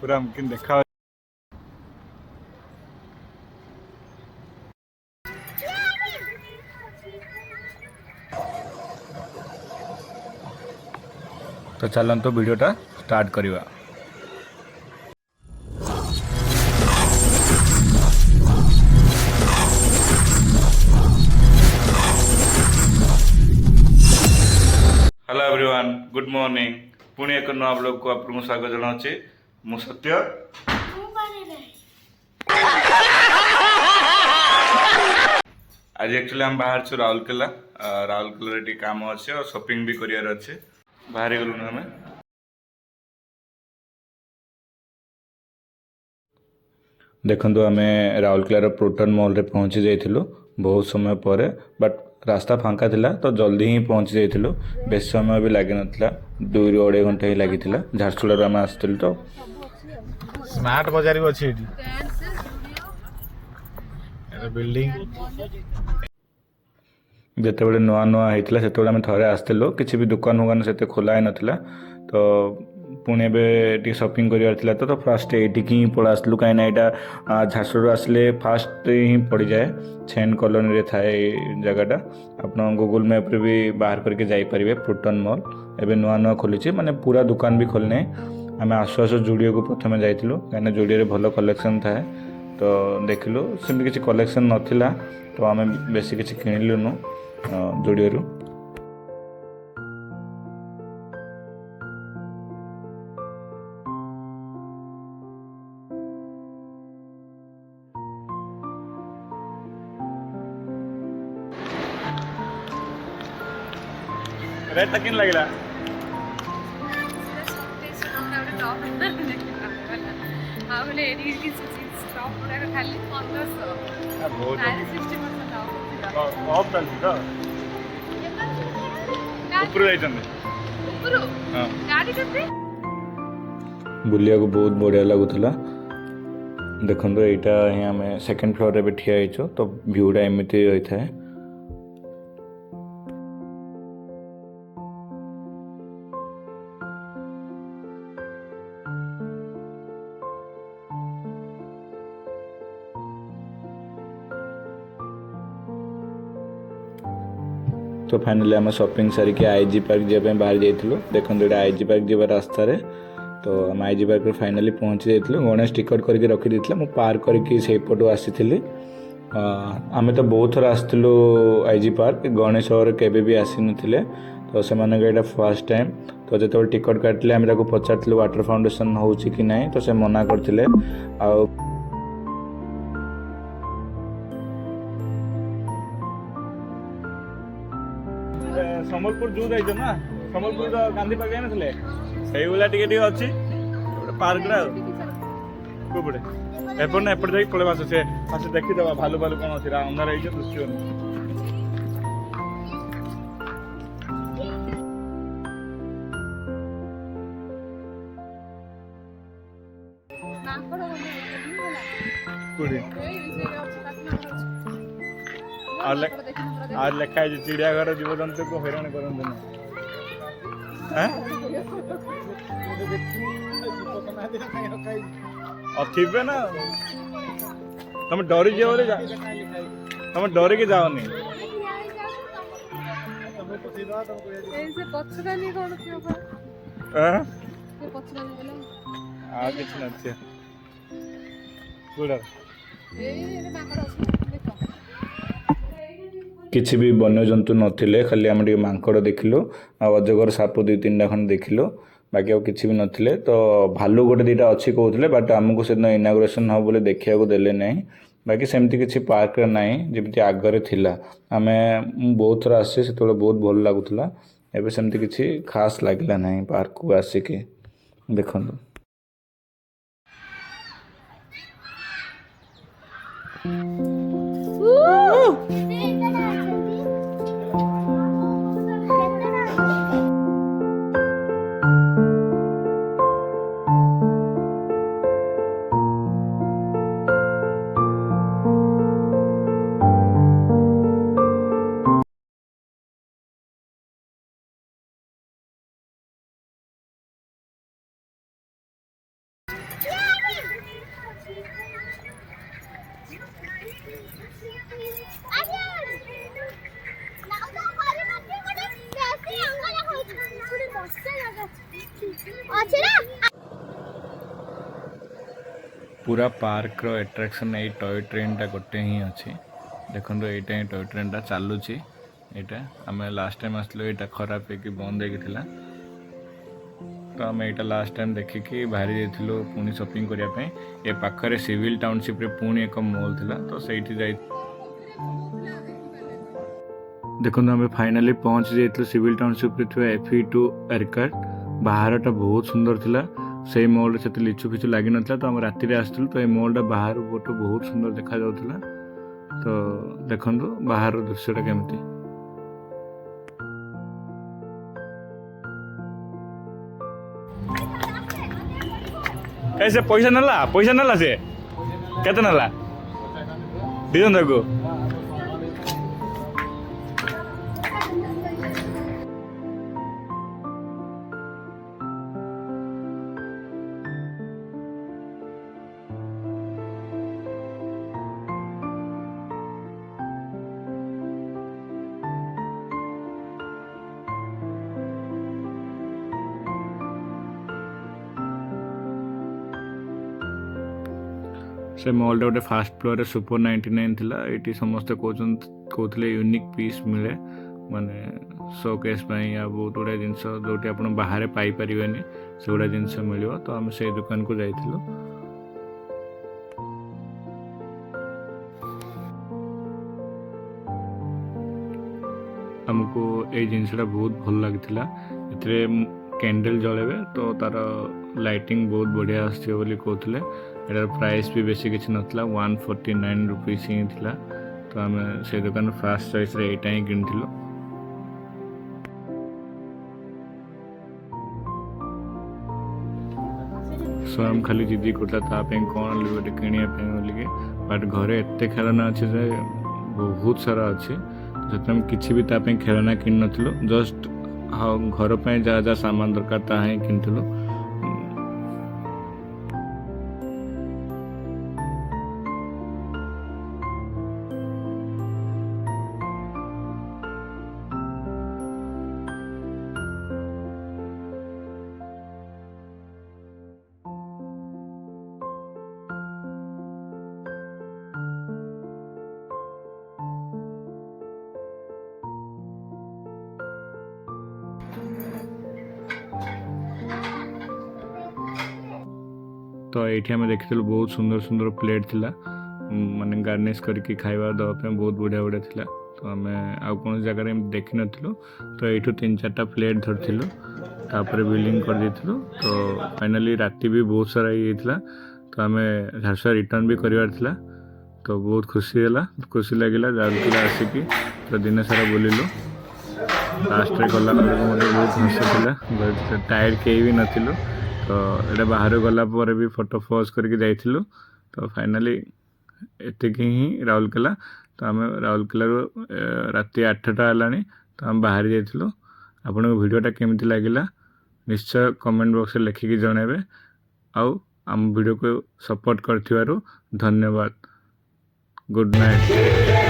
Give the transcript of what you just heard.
पूरा मुमकिन देखा। तो चलते वीडियोटा स्टार्ट करवा। Hello everyone, good morning. पुणी एक नया ब्लॉग को आपको स्वागत जनाऊँगी। मु सत्य आज एक्चुअली हम बाहर छु राउरकेला। राउरकेला काम अच्छे और शॉपिंग भी करार अच्छे। बाहर गलु आम देखु आम राउरकेलार प्रोटन मॉल रे पहुँची जाइलु बहुत समय पर, बट रास्ता फांका थिला तो जल्दी ही पहुँची जाइलु। बेस समय भी लगी ना, 2-2.5 घंटा ही लगी। झारसुगुड़ा आम आसलु तो स्मार्ट बाजार भी अच्छी बिल्डिंग जिते नुआ नुआ होता से आम थे आसलु, किसी भी दुकान फुकान से खोला ही नाला। तो पुणी ए शॉपिंग करार तो फास्ट ये ही पड़ा आसलु कहीं यहाँ झारसुगुड़ा आसले फास्ट ही पड़ जाए। छेन कॉलोनी रे थाए जगहटा। आप गूगल मैप रे भी बाहर करके जाइपारे। प्रोटन मॉल एवं नुआ नुआ खोली, माने पूरा दुकान भी खोलने। आम आसु आसु जुडियो को प्रथम जाइलु कहीं जुडियो भल कलेक्शन थाए। तो देखिलु सेमती किसी कलेक्शन नाला, तो आम बेसी किसी किणिलुनु जुडियो। रेट किन लगे बुलिया को बहुत बढ़िया लगुला। देखो यहाँ ही आम सेकेंड फ्लोर रे भी ठिया होइछो, तो व्यूटा एमती होता है। तो फाइनली आम शॉपिंग सारिक आईजी पार्क जावाई बाहर जाइलु। देखो ये आईजी पार्क जा रास्ता रे, तो आम आईजी पार्क रे फाइनली पहुँची जाइलु। गणेश टिकट करके रखी देथिला, मु पार्क करके से पटु आसीथिली। आमे तो बहुत थर आसलु आईजी पार्क, गणेश और केबे भी आसी नथिले, तो से माने फर्स्ट टाइम। तो जो टिकट काटिले आम पचार वाटर फाउंडेशन हो कि ना, तो से मना करथिले। आ सम्बलपुर जू जाइछ ना, सम्बलपुर गांधी पार्क जाइन नथिले, सेई वाला टिके अछि पार्क रा कोपड़े एपट ना एपट जाई पळे बास से फास्ट देखि दबा भालू भालू कोन अछि रा अंधार आइछ दृश्य आज लिखा है चिड़ियाघर जीव जंतु को हैरान करते थे ना। तुम डरी जाओ, तुम डर के जाओनी। किसी भी वन्यजंतु नथिले, खाली आम मांकड़ देखिलु, अजगर साप 2-3टा खंड देखिलु, बाकी आउ किसी भी नथिले। तो भालू गोटे 2टा अच्छी कहते, बट आमको से इनागुरेसन हम बोले देखा देले नहीं। बाकी सेमती किसी पार्क ना जमी आगरे थिला। आम बहुत थर आसे से बहुत भल लगुला। एबे सेमती किसी खास लगला नहीं पार्क को आसिक देखु। पूरा पार्क रो एट्रैक्शन ए टॉय ट्रेन टा गोटे ही अच्छी देखो एटा ही टॉय ट्रेन टा चलुची एटा आम लास्ट टाइम आसलु एटा खराब है बंद होगी तो आम यहाँ लास्ट टाइम देखिकी बाहरी जाइलु पुणी शॉपिंग करने ए पाखरे सिविल टाउनशिप रे पुणी एक मॉल थिला तो सही जाई देखो आम फाइनाली पहुँच जाइलु सिविल टाउनशिप रे FE2 एयरकार्ड बाहरटा बहुत सुंदर थिला से मॉल से लिचु फिचु लगी ना तो आम राति आसलु तो ये मॉलटा बाहर फोटो बहुत सुंदर देखा जाउथला तो देखो बाहर दृश्यटा केमती कैसे पैसा नाला से केते नाला दिजन ताको से मॉल गोटे फास्ट फ्लोर सुपर 99 थिला एटी समस्त कहते यूनिक पीस मिले माने शोकेस या बहुत गुड़ा जिनस जो आप बाहर पाइपर से गुड़ा जिनस मिल तो आम से दुकान को जाइलु आमको ये जिनसटा बहुत भल लगी कैंडल जलेबे तो तार लाइटिंग बहुत बढ़िया आसली कहते यार प्राइस भी बेसी किसी नाला 149 रुपीस ही थिला तो आम से दुकान फास्ट चॉइस रे एटा ही किनिथिलु सो आम खाली जिद्दी करता कौन गोटे किनिया बोलिके बट घरे एत खेलना अच्छे से बहुत सारा अच्छे जो किसी भी ताप खेलना किन नथिलु जस्ट हाँ घर पे जहाँ जहाँ सामान दरकार ता ही किनिथिलु तो ये आम देखी बहुत सुंदर सुंदर प्लेट थिला माने गार्निश करके खाଇବା देवाई बहुत बढ़िया बढ़िया थिला तो आम आउ कौन जगह देखी नु तो ये 3-4टा प्लेट धरलु तापर बिलिंग कर देथिलु तो फाइनाली राति भी बहुत सारा ये थिला तो आम झारसुआ रिटर्न भी करार थिला तो बहुत खुशी लगिला जाऊला आसिकी तो दिन सारा बुलिलु लास्ट गला बहुत हस टायर्ड कहीं भी नथिलु तो ये बाहर गला पर भी फोटो पोज करके जाइलु तो फाइनाली एतिक ही राउरकेला तो आम राउरकेला राति 8टा है तो आम बाहर जाइलु आपन वीडियोटा केमती लगिला निश्चय कमेंट बॉक्स में लिखिकी जनइबे आउ आम वीडियो को सपोर्ट कर धन्यवाद गुड नाइट।